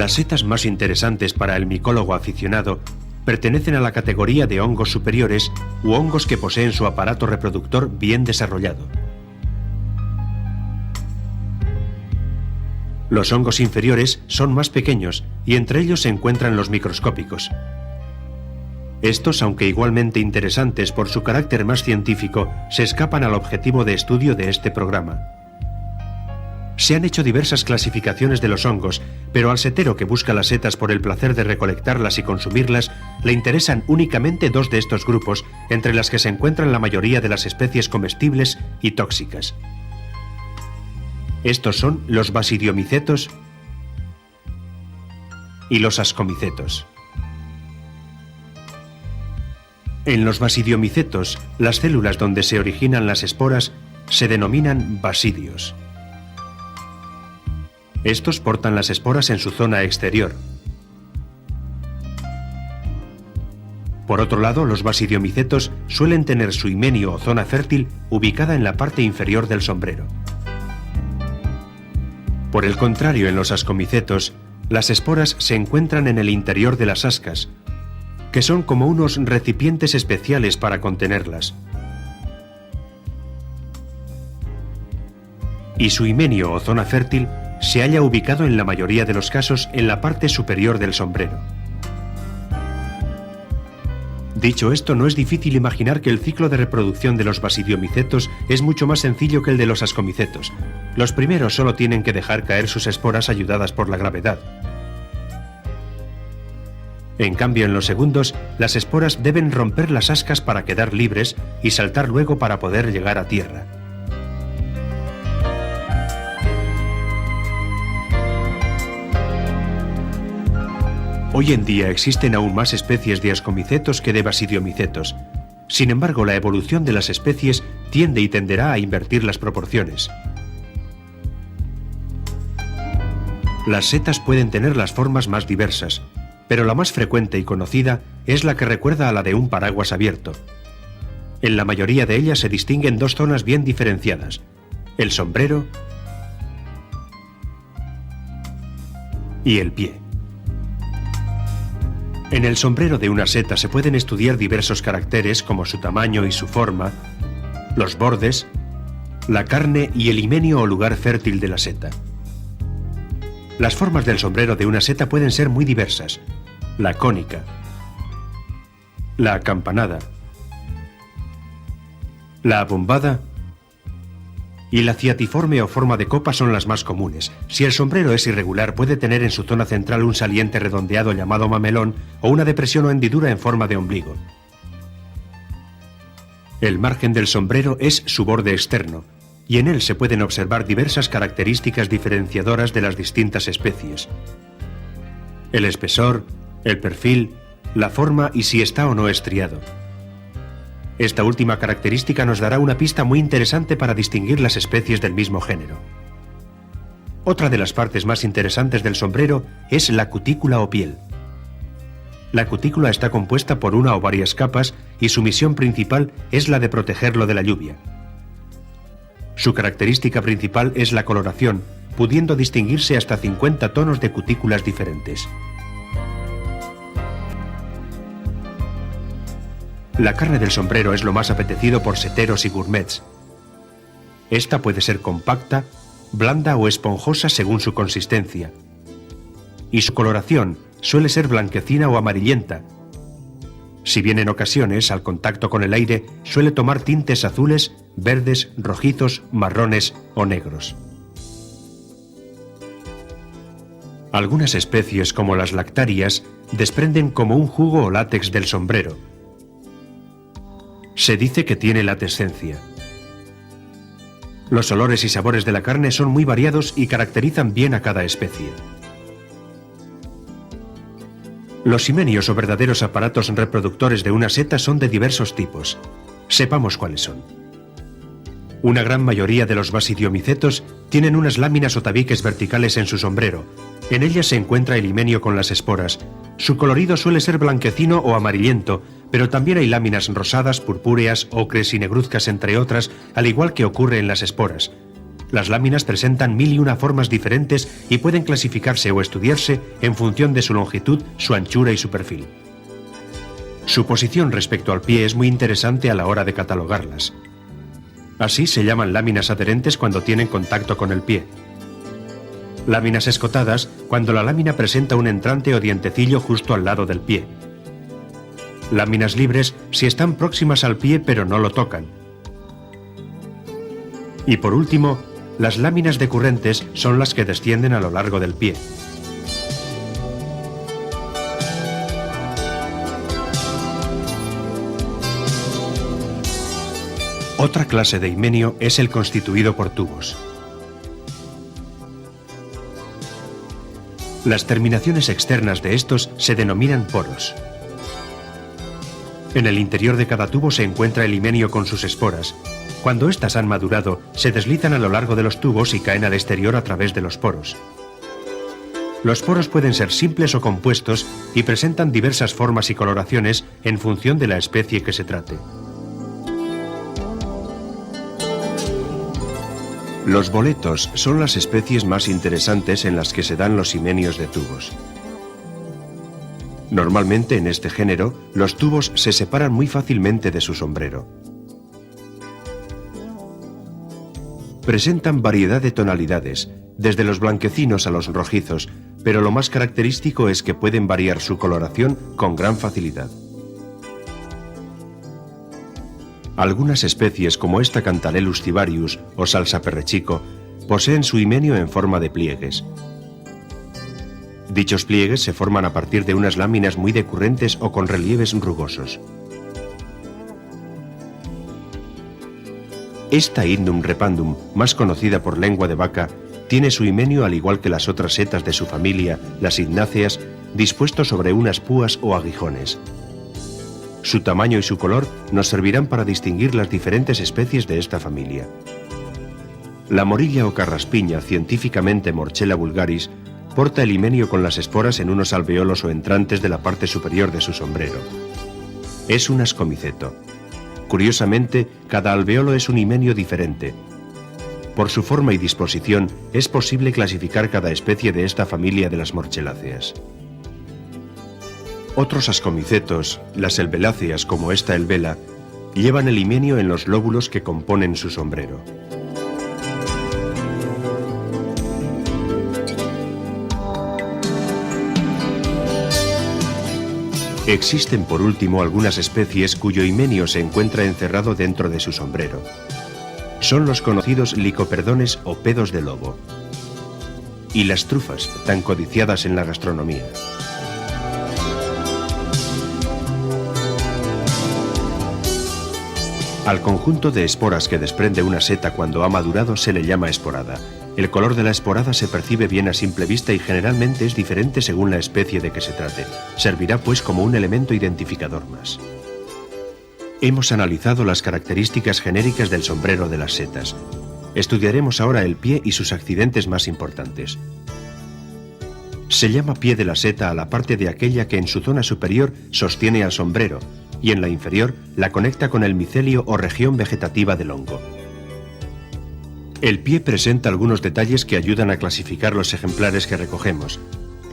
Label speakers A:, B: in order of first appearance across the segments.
A: Las setas más interesantes para el micólogo aficionado pertenecen a la categoría de hongos superiores u hongos que poseen su aparato reproductor bien desarrollado. Los hongos inferiores son más pequeños y entre ellos se encuentran los microscópicos. Estos, aunque igualmente interesantes por su carácter más científico, se escapan al objetivo de estudio de este programa. Se han hecho diversas clasificaciones de los hongos, pero al setero que busca las setas por el placer de recolectarlas y consumirlas, le interesan únicamente dos de estos grupos, entre las que se encuentran la mayoría de las especies comestibles y tóxicas. Estos son los basidiomicetos y los ascomicetos. En los basidiomicetos, las células donde se originan las esporas se denominan basidios. Estos portan las esporas en su zona exterior. Por otro lado, los basidiomicetos suelen tener su himenio o zona fértil ubicada en la parte inferior del sombrero. Por el contrario, en los ascomicetos, las esporas se encuentran en el interior de las ascas, que son como unos recipientes especiales para contenerlas. Y su himenio o zona fértil se halla ubicado en la mayoría de los casos en la parte superior del sombrero. Dicho esto, no es difícil imaginar que el ciclo de reproducción de los basidiomicetos es mucho más sencillo que el de los ascomicetos. Los primeros solo tienen que dejar caer sus esporas ayudadas por la gravedad. En cambio, en los segundos, las esporas deben romper las ascas para quedar libres y saltar luego para poder llegar a tierra. Hoy en día existen aún más especies de ascomicetos que de basidiomicetos. Sin embargo, la evolución de las especies tiende y tenderá a invertir las proporciones. Las setas pueden tener las formas más diversas, pero la más frecuente y conocida es la que recuerda a la de un paraguas abierto. En la mayoría de ellas se distinguen dos zonas bien diferenciadas: el sombrero y el pie. En el sombrero de una seta se pueden estudiar diversos caracteres como su tamaño y su forma, los bordes, la carne y el himenio o lugar fértil de la seta. Las formas del sombrero de una seta pueden ser muy diversas: la cónica, la acampanada, la abombada y la ciatiforme o forma de copa son las más comunes. Si el sombrero es irregular, puede tener en su zona central un saliente redondeado llamado mamelón o una depresión o hendidura en forma de ombligo. El margen del sombrero es su borde externo, y en él se pueden observar diversas características diferenciadoras de las distintas especies: el espesor, el perfil, la forma y si está o no estriado. Esta última característica nos dará una pista muy interesante para distinguir las especies del mismo género. Otra de las partes más interesantes del sombrero es la cutícula o piel. La cutícula está compuesta por una o varias capas y su misión principal es la de protegerlo de la lluvia. Su característica principal es la coloración, pudiendo distinguirse hasta 50 tonos de cutículas diferentes. La carne del sombrero es lo más apetecido por seteros y gourmets. Esta puede ser compacta, blanda o esponjosa según su consistencia. Y su coloración suele ser blanquecina o amarillenta, si bien en ocasiones, al contacto con el aire, suele tomar tintes azules, verdes, rojizos, marrones o negros. Algunas especies, como las lactarias, desprenden como un jugo o látex del sombrero. Se dice que tiene latescencia. Los olores y sabores de la carne son muy variados y caracterizan bien a cada especie. Los himenios o verdaderos aparatos reproductores de una seta son de diversos tipos. Sepamos cuáles son. Una gran mayoría de los basidiomicetos tienen unas láminas o tabiques verticales en su sombrero. En ellas se encuentra el himenio con las esporas. Su colorido suele ser blanquecino o amarillento, pero también hay láminas rosadas, purpúreas, ocres y negruzcas, entre otras, al igual que ocurre en las esporas. Las láminas presentan 1001 formas diferentes y pueden clasificarse o estudiarse en función de su longitud, su anchura y su perfil. Su posición respecto al pie es muy interesante a la hora de catalogarlas. Así se llaman láminas adherentes cuando tienen contacto con el pie. Láminas escotadas cuando la lámina presenta un entrante o dientecillo justo al lado del pie. Láminas libres si están próximas al pie pero no lo tocan. Y por último, las láminas decurrentes son las que descienden a lo largo del pie. Otra clase de himenio es el constituido por tubos. Las terminaciones externas de estos se denominan poros. En el interior de cada tubo se encuentra el himenio con sus esporas. Cuando éstas han madurado, se deslizan a lo largo de los tubos y caen al exterior a través de los poros. Los poros pueden ser simples o compuestos y presentan diversas formas y coloraciones en función de la especie que se trate. Los boletos son las especies más interesantes en las que se dan los himenios de tubos. Normalmente en este género, los tubos se separan muy fácilmente de su sombrero. Presentan variedad de tonalidades, desde los blanquecinos a los rojizos, pero lo más característico es que pueden variar su coloración con gran facilidad. Algunas especies como esta Cantalellus cibarius o salsaperrechico poseen su himenio en forma de pliegues. Dichos pliegues se forman a partir de unas láminas muy decurrentes o con relieves rugosos. Esta Hydnum repandum, más conocida por lengua de vaca, tiene su himenio al igual que las otras setas de su familia, las hydnáceas, dispuesto sobre unas púas o aguijones. Su tamaño y su color nos servirán para distinguir las diferentes especies de esta familia. La morilla o carraspiña, científicamente Morchella vulgaris, porta el himenio con las esporas en unos alveolos o entrantes de la parte superior de su sombrero. Es un ascomiceto. Curiosamente, cada alveolo es un himenio diferente. Por su forma y disposición, es posible clasificar cada especie de esta familia de las morchelláceas. Otros ascomicetos, las elbeláceas como esta elbela, llevan el himenio en los lóbulos que componen su sombrero. Existen por último algunas especies cuyo himenio se encuentra encerrado dentro de su sombrero. Son los conocidos licoperdones o pedos de lobo. Y las trufas, tan codiciadas en la gastronomía. Al conjunto de esporas que desprende una seta cuando ha madurado se le llama esporada. El color de la esporada se percibe bien a simple vista y generalmente es diferente según la especie de que se trate. Servirá pues como un elemento identificador más. Hemos analizado las características genéricas del sombrero de las setas. Estudiaremos ahora el pie y sus accidentes más importantes. Se llama pie de la seta a la parte de aquella que en su zona superior sostiene al sombrero y en la inferior la conecta con el micelio o región vegetativa del hongo. El pie presenta algunos detalles que ayudan a clasificar los ejemplares que recogemos.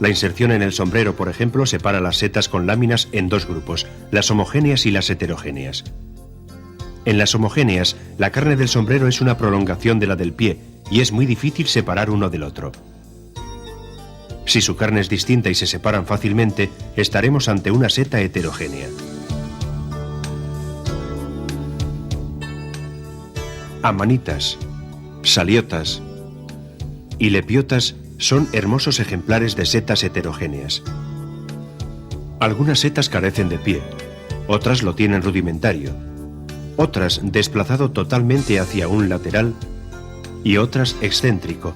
A: La inserción en el sombrero, por ejemplo, separa las setas con láminas en dos grupos, las homogéneas y las heterogéneas. En las homogéneas, la carne del sombrero es una prolongación de la del pie y es muy difícil separar uno del otro. Si su carne es distinta y se separan fácilmente, estaremos ante una seta heterogénea. Amanitas, saliotas y lepiotas son hermosos ejemplares de setas heterogéneas. Algunas setas carecen de pie, otras lo tienen rudimentario, otras desplazado totalmente hacia un lateral y otras excéntrico,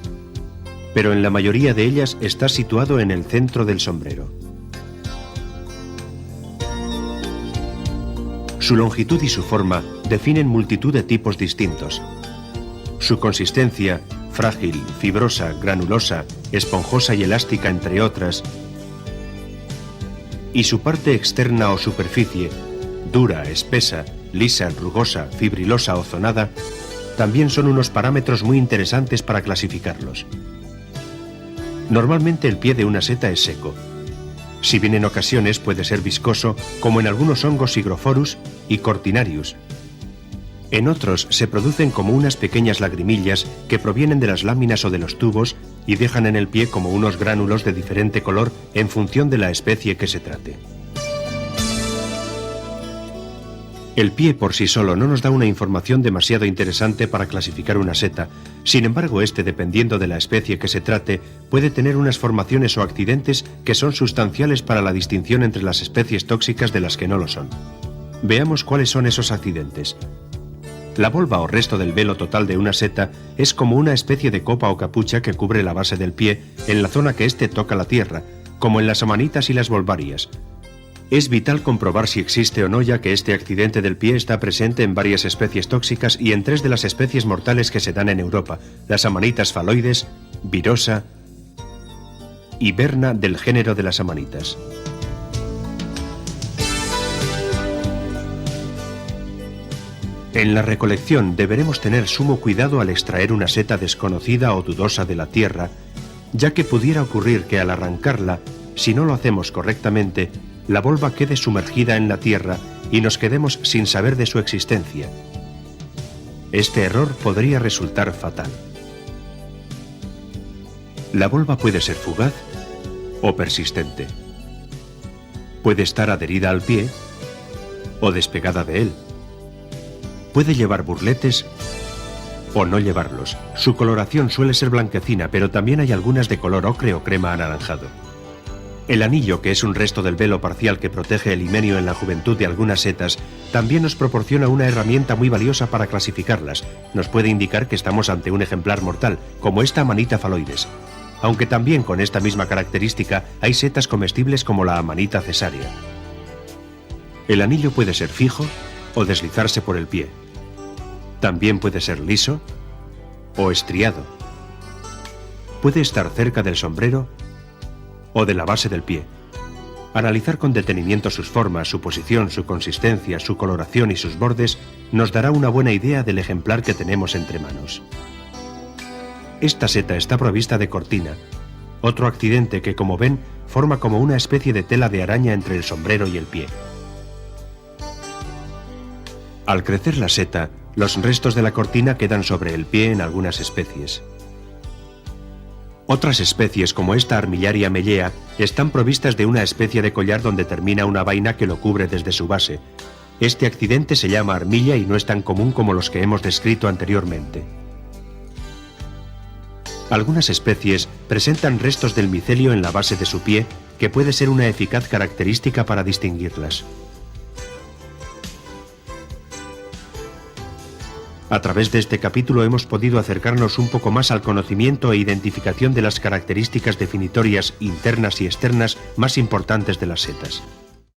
A: pero en la mayoría de ellas está situado en el centro del sombrero. Su longitud y su forma definen multitud de tipos distintos. Su consistencia, frágil, fibrosa, granulosa, esponjosa y elástica, entre otras, y su parte externa o superficie, dura, espesa, lisa, rugosa, fibrilosa o zonada, también son unos parámetros muy interesantes para clasificarlos. Normalmente el pie de una seta es seco. Si bien en ocasiones puede ser viscoso, como en algunos hongos Hygrophorus y Cortinarius. En otros se producen como unas pequeñas lagrimillas que provienen de las láminas o de los tubos y dejan en el pie como unos gránulos de diferente color en función de la especie que se trate. El pie por sí solo no nos da una información demasiado interesante para clasificar una seta. Sin embargo, dependiendo de la especie que se trate, puede tener unas formaciones o accidentes que son sustanciales para la distinción entre las especies tóxicas de las que no lo son. Veamos cuáles son esos accidentes. La volva o resto del velo total de una seta es como una especie de copa o capucha que cubre la base del pie en la zona que toca la tierra, como en las amanitas y las volvarias. Es vital comprobar si existe o no, ya que este accidente del pie está presente en varias especies tóxicas y en 3 de las especies mortales que se dan en Europa, las amanitas faloides, virosa y berna del género de las amanitas. En la recolección deberemos tener sumo cuidado al extraer una seta desconocida o dudosa de la tierra, ya que pudiera ocurrir que al arrancarla, si no lo hacemos correctamente, la volva quede sumergida en la tierra y nos quedemos sin saber de su existencia. Este error podría resultar fatal. La volva puede ser fugaz o persistente. Puede estar adherida al pie o despegada de él. Puede llevar burletes o no llevarlos. Su coloración suele ser blanquecina, pero también hay algunas de color ocre o crema anaranjado. El anillo, que es un resto del velo parcial que protege el himenio en la juventud de algunas setas, también nos proporciona una herramienta muy valiosa para clasificarlas. Nos puede indicar que estamos ante un ejemplar mortal, como esta Amanita faloides. Aunque también con esta misma característica hay setas comestibles como la Amanita cesárea. El anillo puede ser fijo o deslizarse por el pie. También puede ser liso o estriado. Puede estar cerca del sombrero o de la base del pie. Analizar con detenimiento sus formas, su posición, su consistencia, su coloración y sus bordes nos dará una buena idea del ejemplar que tenemos entre manos. Esta seta está provista de cortina, otro accidente que, como ven, forma como una especie de tela de araña entre el sombrero y el pie. Al crecer la seta, los restos de la cortina quedan sobre el pie en algunas especies. Otras especies, como esta Armillaria mellea, están provistas de una especie de collar donde termina una vaina que lo cubre desde su base. Este accidente se llama armilla y no es tan común como los que hemos descrito anteriormente. Algunas especies presentan restos del micelio en la base de su pie, que puede ser una eficaz característica para distinguirlas. A través de este capítulo hemos podido acercarnos un poco más al conocimiento e identificación de las características definitorias internas y externas más importantes de las setas.